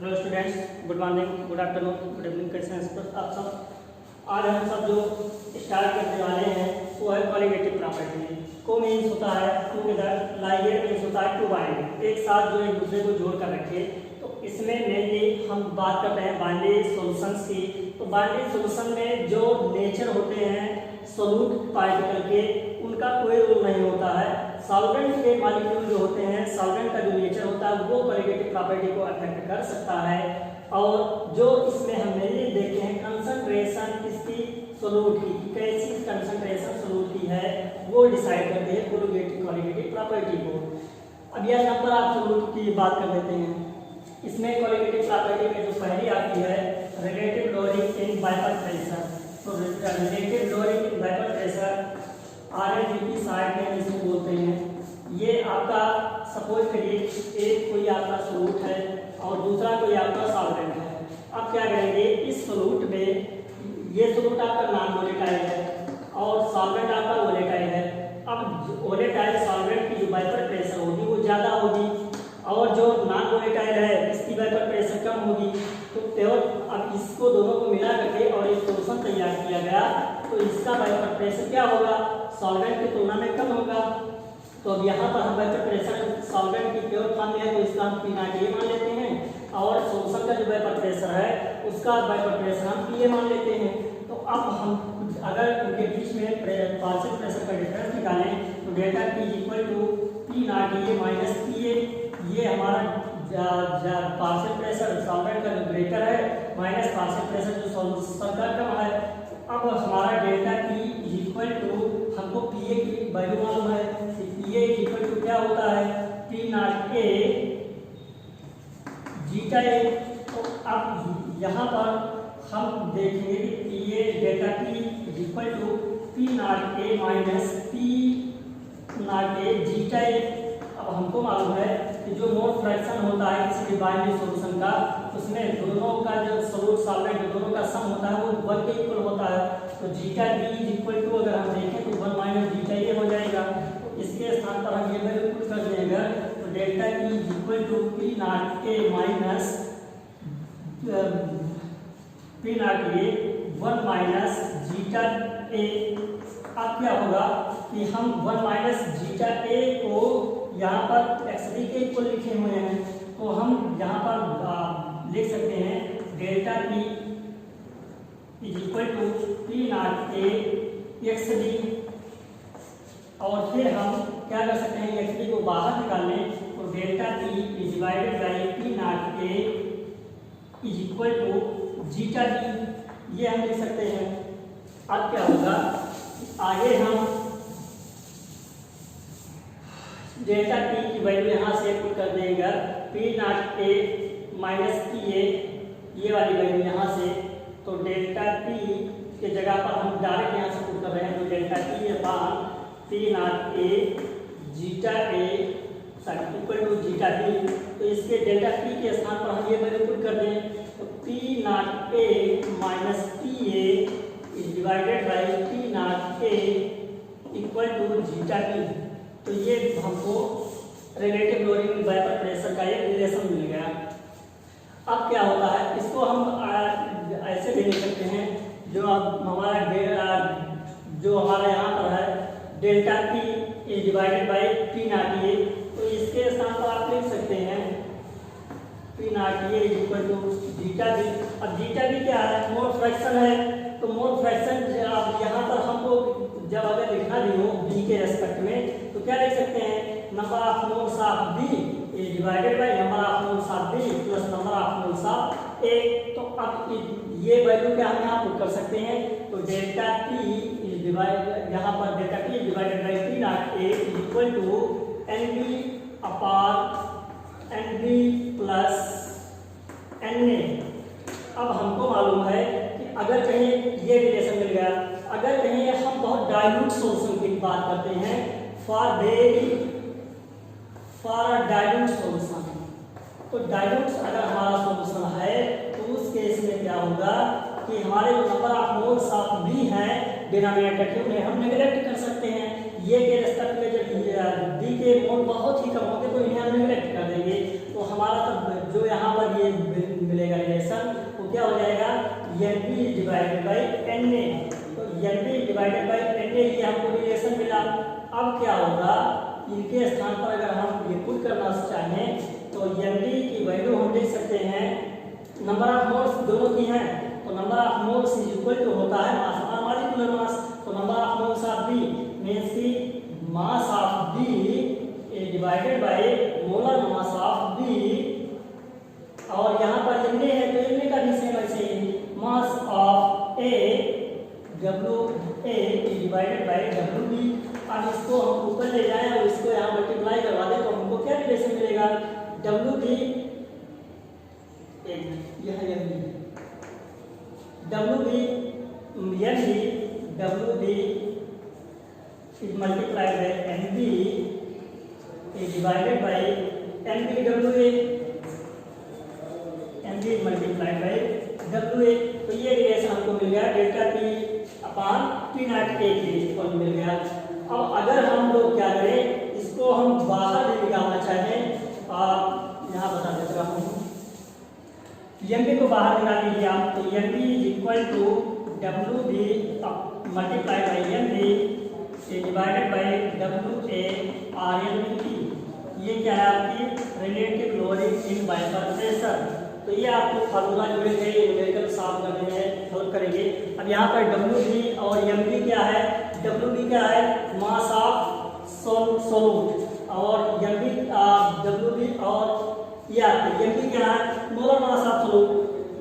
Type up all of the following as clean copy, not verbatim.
Hello students, good morning, good afternoon, good evening. कैसे हैं आप सब? आज हम सब जो स्टार्ट करने वाले हैं वो है क्वालिटेटिव प्रॉपर्टी। को मीन्स होता है टूगेदर, लाइए मीन्स होता है टू बाइंड, एक साथ जो एक दूसरे को जोड़ कर रखे। तो इसमें मेनली हम बात करते हैं बाइनरी सॉल्यूशंस की। तो बाइनरी सॉल्यूशन में जो नेचर होते हैं सोल्यूट पार्टिकल के, उनका कोई रोल नहीं होता है। सॉल्वेंट के मॉलिक्यूल जो होते हैं, सॉल्वेंट का जो नेचर होता है वो क्वालिटेटिव प्रॉपर्टी को अफेक्ट कर सकता है। और जो इसमें हम मेनली देखते हैं कंसंट्रेशन किसकी, सोल्यूट की, कैसी कंसंट्रेशन सोल्यूट की है वो डिसाइड करते हैं क्वालिटेटिव प्रॉपर्टी को। अब यह नंबर ऑफ सोल्यूट की बात कर लेते हैं। इसमें क्वालिटेटिव प्रॉपर्टी में जो पहली आती है relative loading in vapour pressure. तो relative loading in vapour pressure RLDP side में इसको बोलते हैं। ये आपका सपोज करिए एक कोई आपका सोल्यूट है और दूसरा कोई आपका सॉल्वेंट है। अब क्या करेंगे, इस सोल्यूट में ये सोल्यूट आपका नॉन वोलेटाइल है और सॉल्वेंट आपका वोलेटाइल है। अब वोलेटाइल सॉल्वेंट की जो वेपर प्रेशर होगी वो ज़्यादा होगी और जो नॉन वोलेटाइल है इसकी वेपर प्रेशर कम होगी। तो अब इसको दोनों को मिला करके और एक सोल्यूशन तैयार किया गया तो इसका वेपर प्रेशर क्या होगा, सॉल्वेंट की तुलना में कम होगा। तो अब यहाँ पर हम वेपर प्रेशर सॉल्वेंट की प्योर फॉर्म में है तो इसका हम P0A मान लेते हैं और सोल्यूशन का जो वेपर प्रेशर है उसका वेपर प्रेशर हम PA मान लेते हैं। तो अब हम अगर उनके बीच में पार्शियल प्रेशर का डिफरेंस निकालें तो delta P equal to P0A minus PA। ये हमारा पार्शियल प्रेशर सॉल्वेंट का जो ग्रेटर है माइनस पार्शियल प्रेशर जो सोल्यूशन का कम है। अब हमारा डेल्टा P इक्वल टू हमको PA की वैल्यू मालूम है। PA इक्वल टू क्या होता है, P0A जीटा A। तो अब यहाँ पर हम देखेंगे कि PA delta P equal to P0A minus P0A zeta A। अब हमको मालूम है कि जो मोल फ्रैक्शन होता है किसी भी बाइनरी सॉल्यूशन का, उसमें दोनों का जो सोल्यूट सॉल्वेंट दोनों का सम होता है वो 1 के इक्वल होता है। तो जीटा B इक्वल टू अगर हम देखें तो 1 माइनस जीटा A हो जाएगा। तो इसके स्थान पर हम ये वैल्यू पुट कर देंगे तो delta P equal to P0A minus P0A 1 minus zeta A। अब क्या होगा कि हम 1 माइनस जीटा A को यहाँ पर XD के इक्वल लिखे हुए हैं तो हम यहाँ पर लिख सकते हैं delta P equal to P0A XD। और फिर हम क्या कर सकते हैं, XD को बाहर निकालने तो delta P divided by P0A equal to zeta D, ये हम लिख सकते हैं। अब क्या होगा, आगे हम डेल्टा P की वैल्यू यहाँ से पुट कर देंगे P0A माइनस PA, ये वाली वैल्यू यहाँ से। तो डेल्टा P के जगह पर हम डायरेक्ट यहाँ से पुट कर रहे हैं तो delta P upon P0A zeta A equal to zeta B। तो इसके डेल्टा P के स्थान पर हम ये वैल्यू पुट कर दें तो P0A minus PA divided by P0A equal to zeta B। तो ये हमको रिलेटिव लोडिंग वेपर प्रेशर का एक रिलेशन मिल गया। अब क्या होता है, इसको हम ऐसे भी लिख सकते हैं जो अब हमारा जो हमारा यहाँ पर है delta P divided by P0A। तो इसके स्थान पर आप लिख सकते हैं P0A equal to zeta B। अब जीटा B क्या है, मोल फ्रैक्शन है। तो मोल फ्रैक्शन अब यहाँ पर हमको जब अगर लिखना भी हो B के रेस्पेक्ट में तो क्या लिख सकते हैं, number of moles of B divided by number of moles of B plus number of moles of A। तो अब ये वैल्यू क्या हम यहाँ पुट कर सकते हैं तो डेल्टा P डिवाइड यहाँ पर delta P divided by P0A equal to NB upon NB plus NA। अब हमको मालूम है कि अगर कहीं ये रिलेशन मिल गया, अगर कहीं हम बहुत डाइल्यूट सॉल्यूशन की बात करते हैं फॉर डाइल्यूट सॉल्यूशन, तो डाइल्यूट अगर हमारा सॉल्यूशन है तो उस केस में क्या होगा कि हमारे जो number of moles of B है डिनोमिनेटर के उन्हें हम नेगलेक्ट कर सकते हैं। ये के रेस्पेक्ट में जब B के मोल बहुत ही कम होंगे तो इन्हें हम नेगलेक्ट कर देंगे। तो हमारा जो यहाँ पर ये डिवाइडेड बाई Na। तो Nb डिवाइडेड बाई Na ये हमको रिलेशन मिला। अब क्या होगा, इनके स्थान पर अगर हम ये पुट करना चाहें तो Nb की वैल्यू हम लिख सकते हैं, नंबर ऑफ मोल्स दोनों की हैं, तो number of moles is equal to होता है मास अपॉन मॉलिक्यूलर मास। तो number of moles of B means की mass of B is divided by molar mass of B. और यहाँ पर Na है तो Na का भी सेम ऐसे ही mass of A WA is divided by WB। अब इसको हम ऊपर ले जाएं और इसको यहाँ मल्टीप्लाई करवा दें तो हमको क्या रिलेशन मिलेगा, WB यह WB is multiplied by NB is divided by NBWA is multiplied by WA। तो ये रिलेशन हमको मिल गया delta T upon T not A के इक्वल मिल गया। अब अगर हम लोग क्या करें, इसको हम बाहर भी निकालना चाहें, आप यहाँ बता देता हूँ, Mb को बाहर निकाल लीजिए आप, तो Mb is equal to WB multiply by Mb divided by WA RLBT। ये क्या है आपकी relative loading in vapour pressure. तो ये आपको फार्मूला जो है न्यूमेरिकल सॉल्व करने में हेल्प करेंगे। अब यहाँ पर WB और Mb क्या है, WB क्या है मास ऑफ सोल्यूट और WB और Mb क्या है molar mass of solute.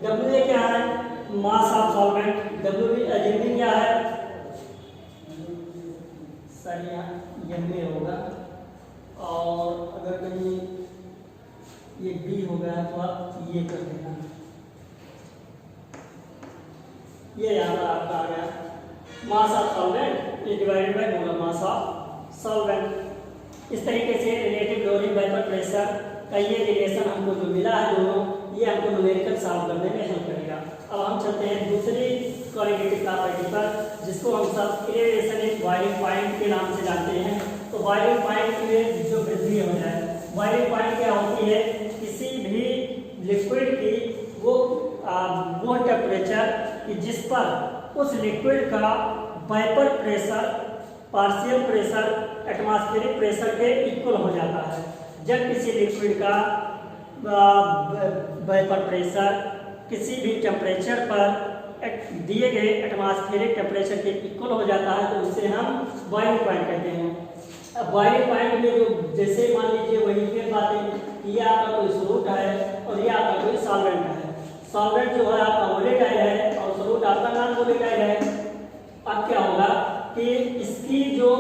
WA क्या है मास ऑफ सॉल्वेंट। Mb क्या है सर यहाँ Mb होगा, और अगर कहीं ये B हो गया तो आप ये कर देना, ये यहाँ पर आपका आ गया mass of solvent divided by molar mass of solvent. इस तरीके से रिलेटिव लोडिंग वेपर प्रेशर का ये रिलेशन हमको जो मिला है दोनों, ये हमको न्यूमेरिकल सॉल्व करने में हेल्प करेगा। अब हम चलते हैं दूसरी क्वालिटेटिव प्रॉपर्टी पर, जिसको हम सब एलिवेशन इन बॉइलिंग पॉइंट के नाम से जानते हैं। तो बॉइलिंग पॉइंट में जो वृद्धि हो जाए, बॉइलिंग पॉइंट क्या होती है, किसी भी लिक्विड की वो टेम्परेचर कि जिस पर उस लिक्विड का vapour pressure partial pressure atmospheric pressure के इक्वल हो जाता है। जब किसी लिक्विड का वेपर प्रेशर किसी भी टेम्परेचर पर दिए गए एटमॉस्फेरिक टेम्परेचर के इक्वल हो जाता है तो उसे हम बॉइलिंग पॉइंट कहते हैं। अब बॉइलिंग पॉइंट में जो जैसे मान लीजिए वही फिर बातें, ये आपका कोई सोलूट है और ये आपका कोई सॉल्वेंट है। सॉल्वेंट जो है आपका वोलेटाइल है और सोलूट आपका नॉन वोलेटाइल है। अब क्या होगा कि इसकी जो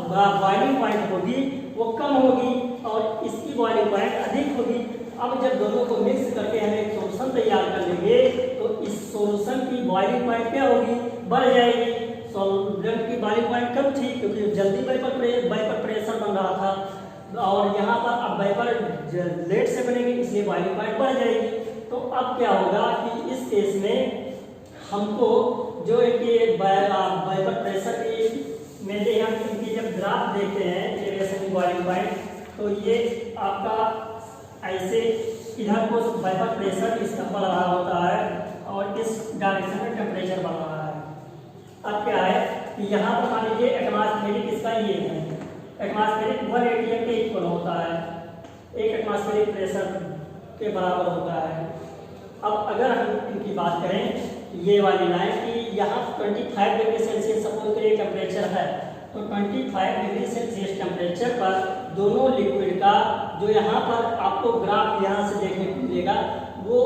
बॉइलिंग पॉइंट होगी वो कम होगी और इसकी बॉइलिंग पॉइंट अधिक होगी। अब जब दोनों को मिक्स करके हम एक सोल्यूशन तैयार कर लेंगे तो इस सोल्यूशन की बॉइलिंग पॉइंट क्या होगी, बढ़ जाएगी। सॉल्वेंट की बॉइलिंग पॉइंट कम थी क्योंकि जल्दी वेपर प्रेशर बन रहा था, और यहाँ पर अब वेपर लेट से बनेंगे इसलिए बॉइलिंग पॉइंट बढ़ जाएगी। तो अब क्या होगा कि इस केस में हमको जो है कि वेपर प्रेशर की में हम इनकी जब ग्राफ देखते हैं एलिवेशन बॉइलिंग पॉइंट, तो ये आपका ऐसे इधर को वेपर प्रेशर इसका बढ़ रहा होता है और इस डायरेक्शन में टेम्परेचर बढ़ रहा है। अब क्या है कि यहाँ पर मान लीजिए एटमॉस्फेरिक इसका ये है, एटमॉस्फेरिक 1 atm के इक्वल होता है, एक एटमॉस्फेरिक प्रेशर के बराबर होता है। अब अगर हम इनकी बात करें ये वाली लाइन की यहाँ 25 डिग्री सेल्सियस सपोज करिए टेम्परेचर है, तो 25 डिग्री सेल्सियस टेम्परेचर पर दोनों लिक्विड का जो यहाँ पर आपको ग्राफ यहाँ से देखने को मिलेगा वो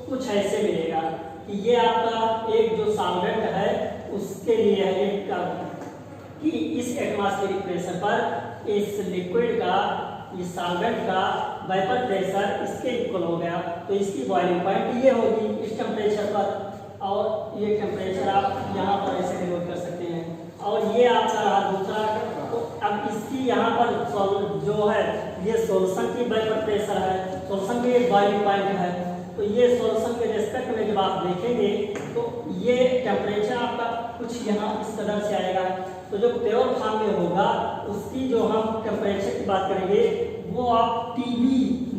कुछ ऐसे मिलेगा कि ये आपका एक जो सॉल्वेंट है उसके लिए है कि इस एटमॉस्फेरिक प्रेशर पर इस लिक्विड का इस सॉल्वेंट का वेपर प्रेशर इसके इक्वल हो गया तो इसकी बॉइलिंग पॉइंट ये होगी इस टेम्परेचर पर, और ये टेम्परेचर आप यहाँ पर ऐसे डिनोट कर सकते हैं। और ये आपका रहा दूसरा, तो अब इसकी यहाँ पर जो है ये सोल्यूशन की वेपर प्रेशर है, सोल्यूशन की एक बॉइलिंग पॉइंट है, तो ये सोल्यूशन के रेस्पेक्ट में जब आप देखेंगे तो ये टेम्परेचर आपका कुछ यहाँ इस कदर से आएगा। तो जो प्योर फॉर्म में होगा उसकी जो हम टेम्परेचर की बात करेंगे वो आप TB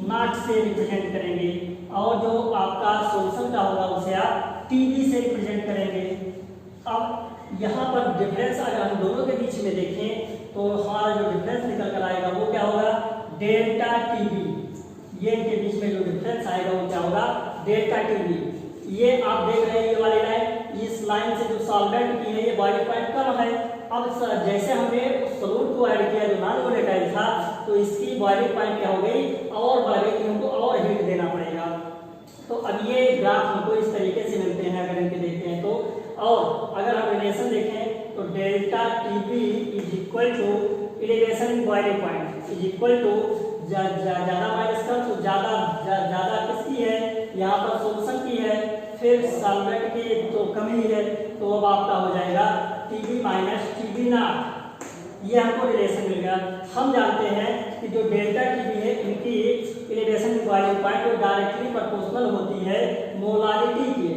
नॉट से रिप्रेजेंट करेंगे, और जो आपका सोल्यूशन का होगा उसे आप टीबी से रिप्रेजेंट करेंगे। अब यहाँ पर डिफरेंस अगर हम दोनों के बीच में देखें तो हमारा जो डिफरेंस निकल कर आएगा वो क्या होगा, डेल्टा टीबी। ये इनके बीच में जो डिफरेंस आएगा वो क्या होगा, डेल्टा टीबी। ये आप देख रहे हैं ये वाली लाइन, इस लाइन से जो सॉल्वेंट की है ये बॉइलिंग पॉइंट कम है। अब जैसे हमने उस सॉल्यूट को ऐड किया जो नॉन वोलेटाइल था तो इसकी बॉइलिंग पॉइंट क्या हो गई, और बढ़ गई कि हमको और हीट देना पड़ेगा। तो अब ये ग्राफ हमको इस तरीके से मिलते हैं अगर इनके देखते हैं तो। और अगर हम रिलेशन देखें तो delta TB is equal to elevation in boiling point is equal to ज्यादा माइनस का तो ज्यादा किसकी है, यहाँ पर सोल्यूशन की है, फिर सॉल्वेंट की तो कमी है, तो अब आपका हो जाएगा टीबी माइनस टीबी नॉट। ये हमको रिलेशन मिल गया। हम जानते हैं कि जो डेल्टा टीबी है इनकी एलिवेशन इन बॉइलिंग पॉइंट वो डायरेक्टली प्रोपोर्शनल होती है मोलारिटी के।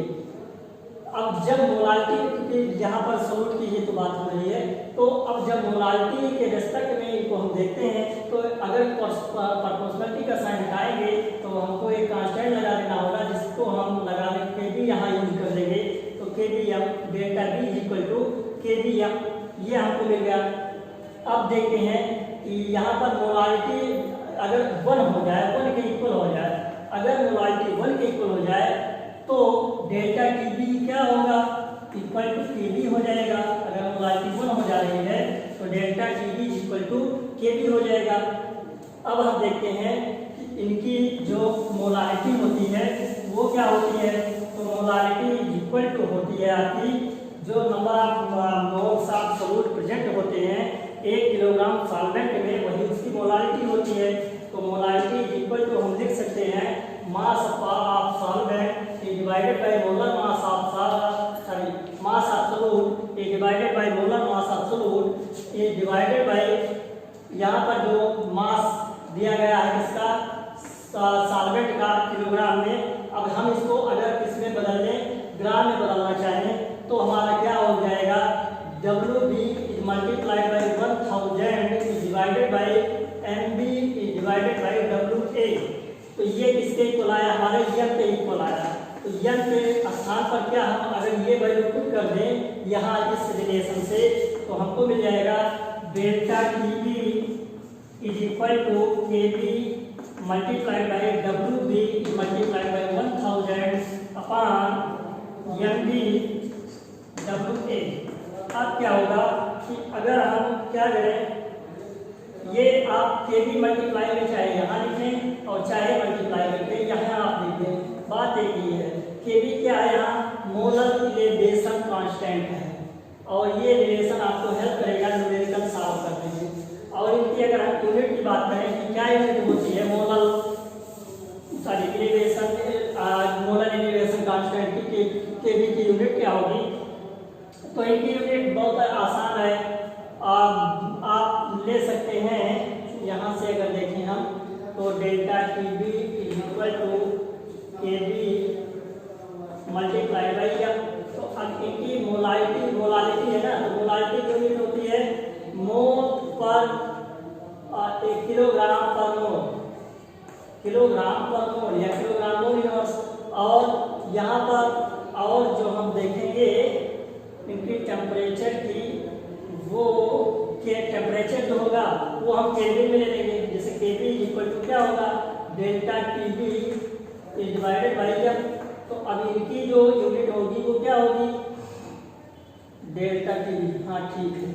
अब जब मोलारिटी, क्योंकि यहाँ पर सॉल्यूट की ही तो बात हो रही है, तो अब जब मोलारिटी के रेस्पेक्ट में इनको हम देखते हैं तो अगर प्रोपोर्शनलिटी का साइन हटाएंगे तो हमको एक कांस्टेंट लगा देना होगा जिसको हम लगा के भी यहाँ यूज कर देंगे। तो K B M delta B is equal to K B M, ये हमको मिल गया। अब देखते हैं कि यहाँ पर मोलारिटी अगर 1 हो जाए, 1 के इक्वल हो जाए, अगर मोलारिटी 1 के इक्वल हो जाए तो डेल्टा टीबी क्या होगा, इक्वल टू केबी हो जाएगा। अगर मोलारिटी 1 हो जा रही है तो डेल्टा टीबी इक्वल टू केबी हो जाएगा। अब हम देखते हैं कि इनकी जो मोलारिटी होती है वो क्या होती है, तो मोलारिटी इक्वल टू होती है आपकी जो number of moles of solute present होते हैं 1 किलोग्राम सॉल्वेंट में, वही उसकी मोलारिटी होती है। तो मोलारिटी इक्वल टू हम लिख सकते हैं mass of solvent divided by molar mass of mass of solute divided by molar mass of solute divided by यहाँ पर जो मास दिया गया है इसका सॉल्वेंट का किलोग्राम में। अब हम इसको अगर किसमें बदल दें, ग्राम में बदलना चाहें तो हमारा क्या हो जाएगा, WB is multiplied by 1000 is divided by MB is divided by WA। तो ये किसके इक्वल आया, हमारे यन के इक्वल आया। तो यन के स्थान पर क्या हम अगर ये वैल्यू पुट कर दें यहाँ इस रिलेशन से तो हमको मिल जाएगा delta TB is equal to KB multiplied by WB multiplied by 1000 upon MB WA। अब क्या होगा कि अगर हम क्या करें, ये आप केबी मल्टीप्लाई में चाहे यहाँ लिखें और चाहे मल्टीप्लाई करके यहाँ आप लिखें। बात एक ही है, केबी क्या है, यहाँ मोलर इलेवेशन कांस्टेंट है और ये रिलेशन आपको हेल्प करेगा न्यूमेरिकल सॉल्व करने में। और इनकी अगर हम यूनिट की बात करें कि क्या यूनिट होती है मोलर इलेवेशन कांस्टेंट की, केबी की यूनिट क्या होगी, तो इनकी यूनिट बहुत आसान है। आप ले सकते हैं यहाँ से अगर देखें हम तो delta TB is equal to KB multiply by M. तो अब इनकी मोलारिटी है ना, तो मोलारिटी की यूनिट होती है मोल पर 1 किलोग्राम पर मोल, किलोग्राम पर मोल या किलोग्राम मोल यूनिवर्स। और यहाँ पर और जो हम देखेंगे इनकी टेम्परेचर की, वो के टेम्परेचर जो होगा वो हम केल्विन में ले लेंगे। जैसे केबी इक्वल टू क्या होगा, delta TB is divided by M. तो अब इनकी जो यूनिट होगी वो क्या होगी, डेल्टा टीबी। हाँ ठीक है,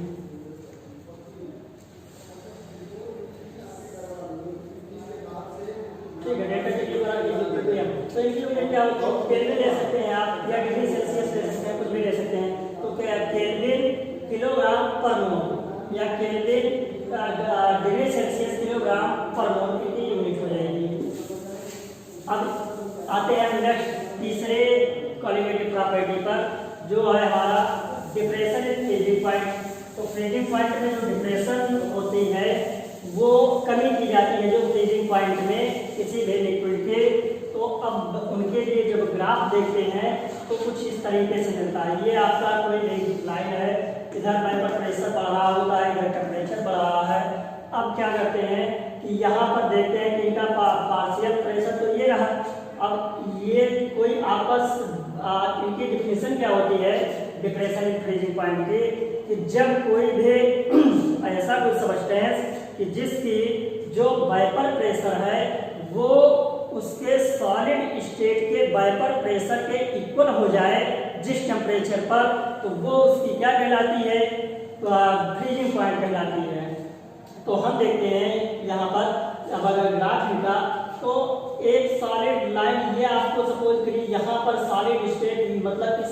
ठीक है, delta TB equal to M. तो इनकी यूनिट क्या होगी, केल्विन ले सकते हैं आप या डिग्री सेल्सियस ले सकते हैं, कुछ भी ले सकते हैं। तो क्या केल्विन किलोग्राम पर मोल या केल्विन डिग्री सेल्सियस किलोग्राम पर मोल की यूनिट हो जाएगी। अब आते हैं नेक्स्ट तीसरे कॉलिगेटिव प्रॉपर्टी पर, जो है हमारा डिप्रेशन इन फ्रीजिंग पॉइंट। तो फ्रीजिंग पॉइंट में जो डिप्रेशन होती है वो कमी की जाती है जो फ्रीजिंग पॉइंट में किसी भी लिक्विड के। तो अब उनके लिए जब ग्राफ देखते हैं तो कुछ इस तरीके से मिलता है। ये आपका कोई एक लाइन है, इधर वेपर प्रेशर बढ़ रहा होता है, इधर टेम्परेचर बढ़ रहा है। अब क्या करते हैं कि यहाँ पर देखते हैं कि इनका पार्शियल प्रेशर तो ये रहा। अब ये कोई आपस इनकी डिफिनेशन क्या होती है डिप्रेशन इन फ्रीजिंग पॉइंट की, कि जब कोई भी ऐसा कोई सब्सटेंस कि जिसकी जो वेपर प्रेशर है वो उसके सॉलिड स्टेट के वेपर प्रेशर के इक्वल हो जाए जिस टेम्परेचर पर, तो वो उसकी क्या कहलाती है फ्रीजिंग पॉइंट कहलाती है। तो हम देखते हैं यहाँ पर अब अगर ग्राफ लिखा तो एक सॉलिड लाइन, ये आपको सपोज करिए यहाँ पर सॉलिड स्टेट मतलब कि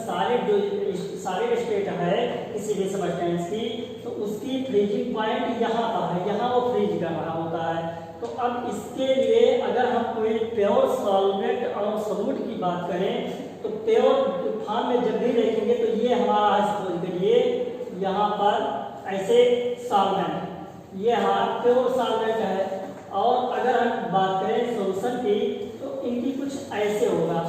सॉलिड स्टेट है किसी भी सब्सटेंस की, तो उसकी फ्रीजिंग पॉइंट यहाँ पर है, यहाँ वो फ्रीज कर रहा होता है। तो अब इसके लिए अगर हम कोई प्योर सॉल्वेंट और सोलूट की बात करें तो प्योर फॉर्म में जब भी देखेंगे तो ये हमारा सपोज करिए यहाँ पर ऐसे सॉल्वेंट, ये हमारा प्योर सॉल्वेंट है। और अगर हम बात करें सॉल्यूशन की तो इनकी कुछ ऐसे होगा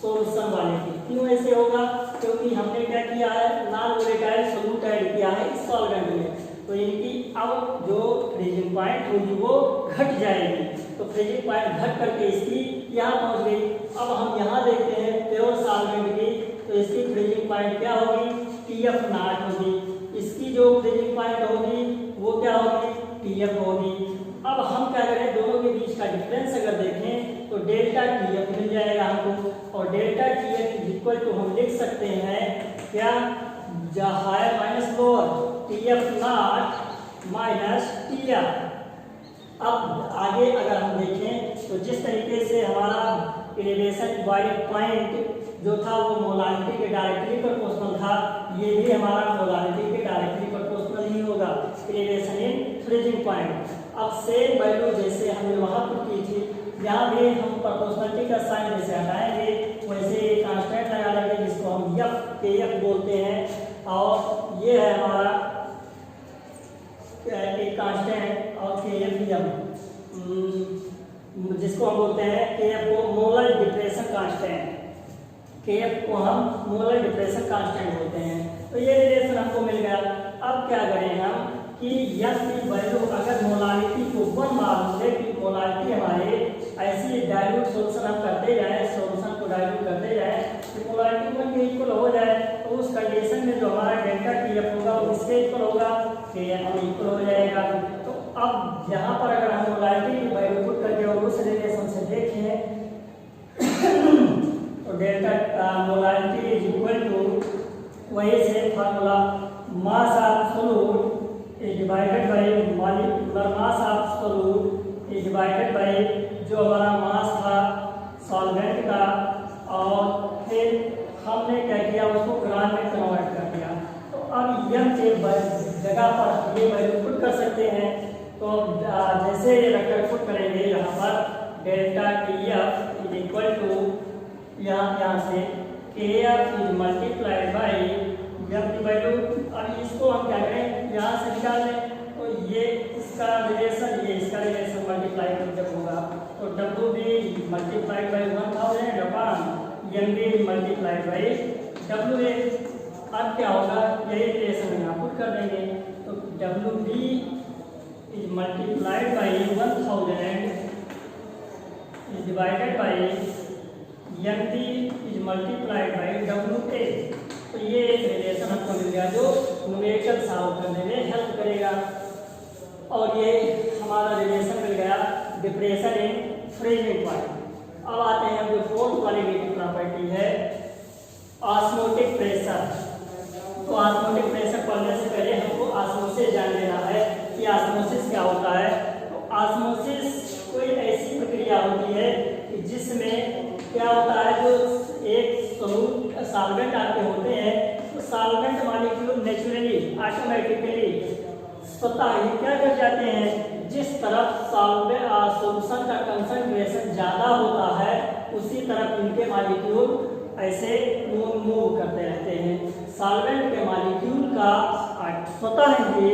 सॉल्यूशन वाले की। क्यों ऐसे होगा? क्योंकि हमने क्या किया है नॉन वोलेटाइल सोल्यूट ऐड किया है इस सॉल्वेंट में, तो इनकी अब जो फ्रीजिंग पॉइंट होगी वो घट जाएगी। तो फ्रीजिंग पॉइंट घट करके इसकी यहाँ पहुँच गई। अब हम यहाँ देखते हैं प्योर सॉल्वेंट की, तो इसकी फ्रीजिंग पॉइंट क्या होगी TF नॉट होगी। इसकी जो फ्रीजिंग पॉइंट होगी वो क्या होगी TF होगी। अब हम क्या करें दोनों के बीच का डिफरेंस अगर देखें तो डेल्टा TF मिल जाएगा हमको, और डेल्टा TF इक्वल टू हम लिख सकते हैं क्या higher minus lower TF not minus TF। अब आगे अगर हम देखें तो जिस तरीके से हमारा एलिवेशन बॉडी पॉइंट जो था वो मोलारिटी के डायरेक्टली प्रोपोर्शनल था, ये भी हमारा मोलारिटी के डायरेक्टली प्रोपोर्शनल ही होगा एलिवेशन इन फ्रीजिंग पॉइंट। अब सेम वैल्यू जैसे हमने वहाँ पर की थी, यहाँ भी हम प्रोपोर्शनलिटी का साइन जैसे हटाएंगे वैसे कांस्टेंट लगा लेंगे जिसको हम KF बोलते हैं, और ये है हमारा एक कांस्टेंट और KF जिसको हम बोलते हैं KF को मोलर डिप्रेशन कांस्टेंट, KF को हम मोलर डिप्रेशन कांस्टेंट बोलते हैं। तो ये रिलेशन हमको मिल गया। अब क्या करें हम कि यह की वैल्यू अगर मोलारिटी को 1 मालूम है कि मोलारिटी हमारे ऐसी डाइल्यूट सोल्यूशन हम करते जाए, सोल्यूशन को डाइल्यूट करते जाए तो मोलारिटी 1 के इक्वल हो जाए, तो उस कंडीशन में जो हमारा डेल्टा TF होगा वो इसके इक्वल होगा, KF इक्वल हो जाएगा। तो अब यहाँ पर अगर हम मोलारिटी की वैल्यू पुट करके और उस रिलेशन से देखें तो delta molarity is equal to वही से formula mass of solute is divided by molecular mass of solute is divided by जो हमारा मास था सॉल्वेंट का, और फिर हमने क्या किया उसको ग्राम में कन्वर्ट कर दिया। तो अब यम के जगह पर ये वैल्यू पुट कर सकते हैं। तो जैसे ये रखकर पुट करेंगे यहाँ पर delta TF is equal to यहाँ से KF इज मल्टीप्लाइड बाई यम की वैल्यू। अब इसको हम क्या करें यहाँ से निकाल लें, तो ये इसका रिलेशन ये इसका रिलेशन मल्टीप्लाई जब होगा तो WB multiplied by 1000 upon MB multiplied by WA। अब क्या होगा यही रिलेशन यहाँ पुट कर देंगे, तो WB is multiplied by 1000 is divided by MB is multiplied by WA। तो ये एक रिलेशन हमको मिल गया जो न्यूमेरिकल सॉल्व करने में हेल्प करेगा, और ये हमारा रिलेशन मिल गया डिप्रेशन इन फ्रीजिंग पॉइंट। अब आते हैं जो फोर्थ क्वालिटेटिव प्रॉपर्टी है ऑस्मोटिक प्रेशर। तो ऑस्मोटिक प्रेशर पढ़ने से पहले हमको ऑस्मोसिस जान लेना है कि ऑस्मोसिस क्या होता है। तो ऑस्मोसिस कोई ऐसी प्रक्रिया होती है कि जिसमें क्या होता है जो एक सॉल्वेंट आपके होते हैं तो सॉल्वेंट मॉलिक्यूल नेचुरली ऑटोमेटिकली स्वतः ही क्या कर जाते हैं, जिस तरफ सॉल्यूशन का कंसंट्रेशन ज़्यादा होता है उसी तरफ इनके मॉलिक्यूल ऐसे मूव करते रहते हैं। सॉल्वेंट के मॉलिक्यूल का स्वतः ही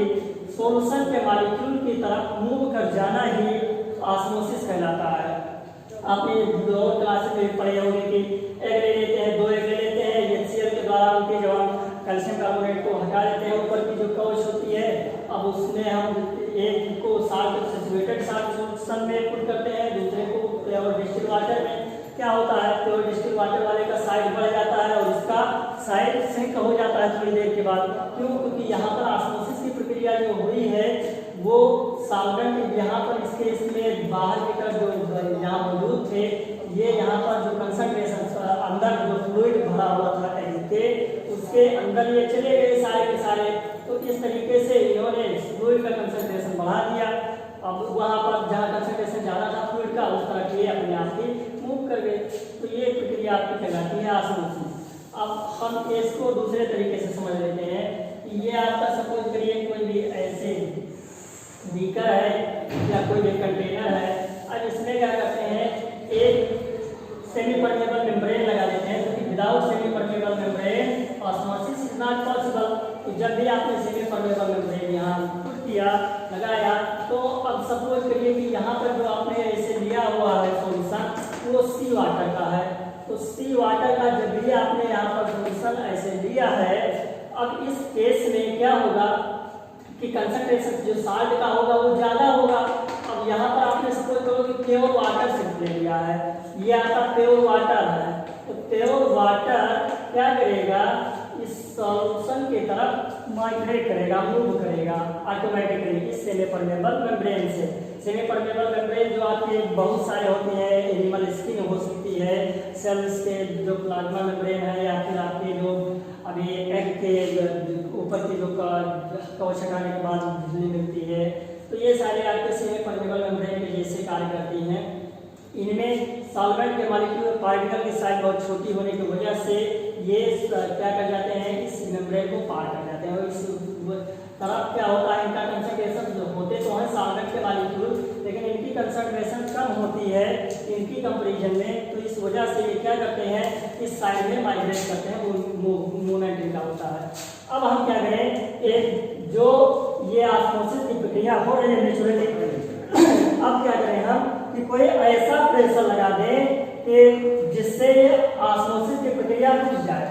सॉल्यूशन के मॉलिक्यूल की तरफ मूव कर जाना ही ऑस्मोसिस कहलाता है। आपने दो क्लास में पढ़े होंगे कि एक ले लेते हैं, दो एक ले लेते हैं, HCl के द्वारा उनके जब हम कैल्शियम कार्बोनेट को हटा देते हैं ऊपर की जो कवच होती है, अब उसमें हम एक को साल्ट सैचुरेटेड साल्ट सोल्यूशन में पुट करते हैं, दूसरे को डिस्टिल्ड वाटर में। क्या होता है, प्योर डिस्टिल वाटर वाले का साइज बढ़ जाता है और इसका साइज सिंक हो जाता है थोड़ी देर के बाद। क्यों? क्योंकि यहाँ पर ऑस्मोसिस की प्रक्रिया जो हुई है वो सॉल्वेंट यहाँ पर इसके इसमें बाहर की तरफ जो यहाँ मौजूद थे, ये यहाँ पर जो कंसंट्रेशन अंदर जो फ्लूइड भरा हुआ था टैंक के, उसके अंदर ये चले गए सारे के सारे। तो इस तरीके से इन्होंने फ्लूइड का कंसंट्रेशन बढ़ा दिया। अब वहाँ पर जहाँ कंसंट्रेशन ज़्यादा था फ्लूइड का, उस तरह के अपने आप ही मूव कर गए। तो ये प्रक्रिया आपकी कहलाती है ऑस्मोसिस। अब हम इसको दूसरे तरीके से समझ लेते हैं। ये आपका सपोज करिए कोई भी ऐसे बीकर है या कोई भी कंटेनर है, अब इसमें क्या करते हैं, एक सेमी परमेबल मेम्ब्रेन लगा देते हैं, क्योंकि without semi permeable membrane osmosis is not possible. तो जब भी आपने सेमी परमेबल मेम्ब्रेन यहाँ पुट किया, लगाया, तो अब सपोज करिए कि यहाँ पर जो आपने ऐसे लिया हुआ है सॉल्यूशन वो सी वाटर का है। तो सी वाटर का जब भी आपने यहाँ पर सॉल्यूशन ऐसे लिया है, अब इस केस में क्या होगा कि कंसंट्रेशन जो साल्ट का होगा वो ज़्यादा होगा। अब यहाँ पर आपने सपोज करो कि प्योर वाटर से ले लिया है, ये आपका प्योर वाटर है, तो प्योर वाटर क्या करेगा, इस सॉल्यूशन की तरफ माइग्रेट करेगा, मूव करेगा ऑटोमेटिकली इस सेमी परमेबल मेम्ब्रेन से। सेमी परमेबल मेम्ब्रेन जो आपके बहुत सारे होते हैं, एनिमल स्किन हो सकती है, सेल्स के जो प्लाज्मा मेम्ब्रेन है, या फिर आपके जो अभी एग के ऊपर की जो कवच हटाने के बाद बिजली मिलती है, तो ये सारे आपके सेमी परमेबल मेम्ब्रेन के जैसे कार्य करती हैं। इनमें सॉल्वेंट के मॉलिक्यूल पार्टिकल की साइज बहुत छोटी होने की वजह से ये क्या कर जाते हैं, इस मेम्ब्रेन को पार कर जाते हैं। और इस तरफ क्या होता है, इनका कंसंट्रेशन जो होते तो हैं सॉल्वेंट के मॉलिक्यूल, लेकिन इनकी कंसंट्रेशन कम होती है इनकी कंपेरिजन में। तो इस वजह से ये क्या करते हैं, इस साइड में माइग्रेट करते हैं, मूवमेंट इनका होता है। अब हम क्या करें, एक जो ये ऑस्मोसिस की प्रक्रिया हो रही है नेचुरली, अब क्या करें हम कि कोई ऐसा प्रेशर लगा दें कि जिससे ऑस्मोसिस की प्रक्रिया रुक जाए।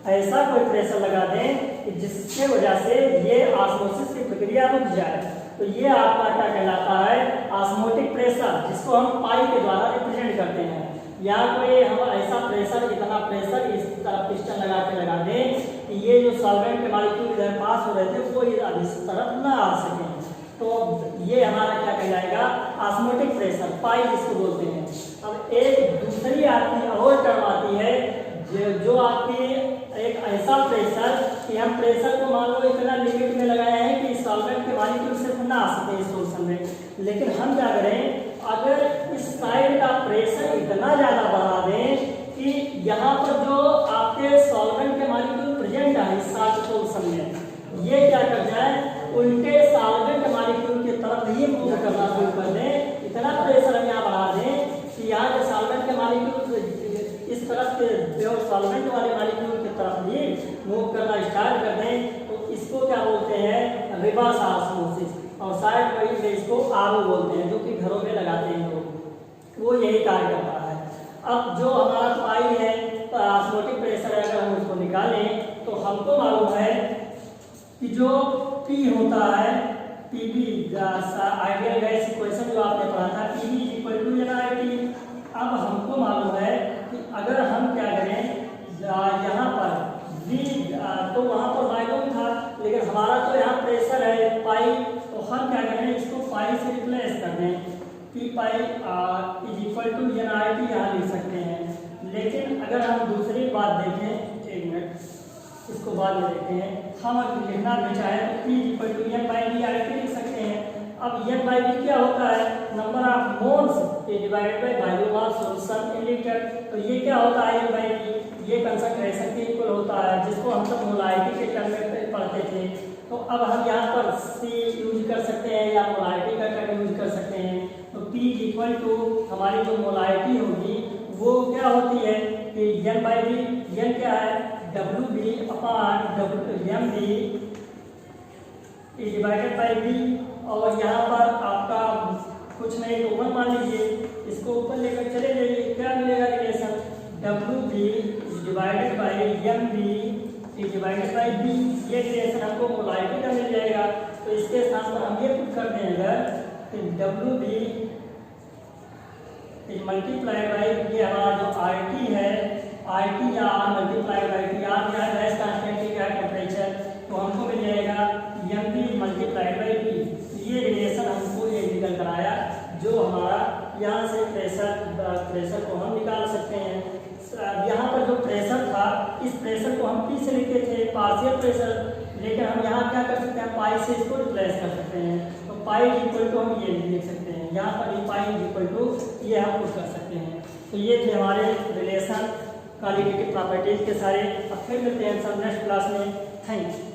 ऐसा कोई प्रेशर लगा दें कि जिसके वजह से ये ऑस्मोसिस की प्रक्रिया रुक जाए। तो ये आपका क्या कहलाता है, ऑस्मोटिक प्रेशर, जिसको हम पाई के द्वारा रिप्रेजेंट करते हैं। या कोई हम ऐसा प्रेशर, इतना प्रेशर इस तरफ पिस्टन लगा के लगा दें कि ये जो सॉल्वेंट के मॉलिक्यूल इधर पास हो रहे थे वो इस तरफ ना आ सके। तो ये हमारा क्या कहलाएगा, ऑस्मोटिक प्रेशर, पाई जिसको बोलते हैं। अब एक दूसरी आपकी और टर्म आती है जो आपकी एक ऐसा प्रेशर कि हम प्रेशर को मान लो इतना लिमिट में लगाए हैं कि सॉल्वेंट के मॉलिक्यूल सिर्फ ना आ सके इस सोल्यूशन में, लेकिन हम क्या करें, अगर इस साइड का प्रेशर इतना ज़्यादा बढ़ा दें कि यहाँ पर जो आपके सॉल्वेंट के मॉलिक्यूल प्रेजेंट है इस सोल्यूशन में, ये क्या कर जाए, उल्टे सॉल्वेंट मॉलिक्यूल की तरफ ही मूव करना शुरू कर दें। इतना प्रेशर हम यहाँ बढ़ा दें कि यहाँ के सॉल्वेंट के मॉलिक्यूल इस तरफ के जो सॉल्वेंट वाले मॉलिक्यूल की तरफ ही मूव करना स्टार्ट कर दें। तो इसको क्या बोलते हैं, रिवर्स ऑस्मोसिस, और शायद वही से इसको आरओ बोलते हैं, जो कि घरों में लगाते हैं लोग, वो यही कार्य करता है। अब जो हमारा पाई है, तो ऑस्मोटिक प्रेशर अगर हम उसको निकालें तो हमको मालूम है कि जो P होता है, Pv आइडियल गैस इक्वेशन जो आपने पढ़ा था, Pv इक्वल टू NiT। अब हमको मालूम है कि अगर हम क्या करें, यहाँ पर V, तो वहाँ पर माइनस था, लेकिन हमारा तो यहाँ प्रेशर है पाई, तो हम क्या करें, इसको पाई से रिप्लेस कर दें, P pi is equal to NiT यहाँ लिख सकते हैं। लेकिन अगर हम दूसरी बात देखें, एक मिनट, इसको बाद में देखते हैं, हम अगर लिखना भी चाहें तो P इक्वल टू N/V/IT लिख सकते हैं। अब N/V क्या होता है, number of moles divided by volume of solution in litre. तो ये क्या होता है, N/V, ये कंसंट्रेशन के इक्वल होता है, जिसको हम सब मोलारिटी के टर्म में पढ़ते थे। तो अब हम यहाँ पर C यूज कर सकते हैं या मोलारिटी का टर्म यूज कर सकते हैं। तो P इक्वल टू हमारी जो मोलारिटी होगी वो क्या होती है कि N/V, N क्या है, WB upon MV divided by V, और यहाँ पर आपका कुछ नहीं तो 1 मान लीजिए, इसको ऊपर लेकर चले जाइए, क्या मिलेगा relation, WB divided by MV divided by B, ये रिलेशन हमको मोलारिटी का मिल जाएगा। तो इसके स्थान पर हम ये पुट करते हैं अगर, तो WB इज मल्टीप्लाइड बाई ये हमारा जो आर टी है, आर टी या आर मल्टीप्लाइड बाई टी, आर क्या है गैस कांस्टेंट, टी क्या है टेम्परेचर, तो हमको मिल जाएगा M P multiplied by T. ये रिलेशन हमको ये निकल कर आया जो हमारा यहाँ से प्रेशर को हम निकाल सकते हैं। यहाँ पर जो प्रेशर था इस प्रेशर को हम पी से लिखते थे पार्शियल प्रेशर, लेकिन हम यहाँ क्या कर सकते हैं पाई से इसको रिप्लेस कर सकते हैं, तो पाई इक्वल टू हम ये लिख सकते हैं, यहाँ पर भी पाई इक्वल टू ये हम कुछ कर सकते हैं। तो ये थे हमारे रिलेशन क्वालिटेटिव प्रॉपर्टीज के सारे। अब फिर मिलते हैं सब नेक्स्ट क्लास में। Thank you.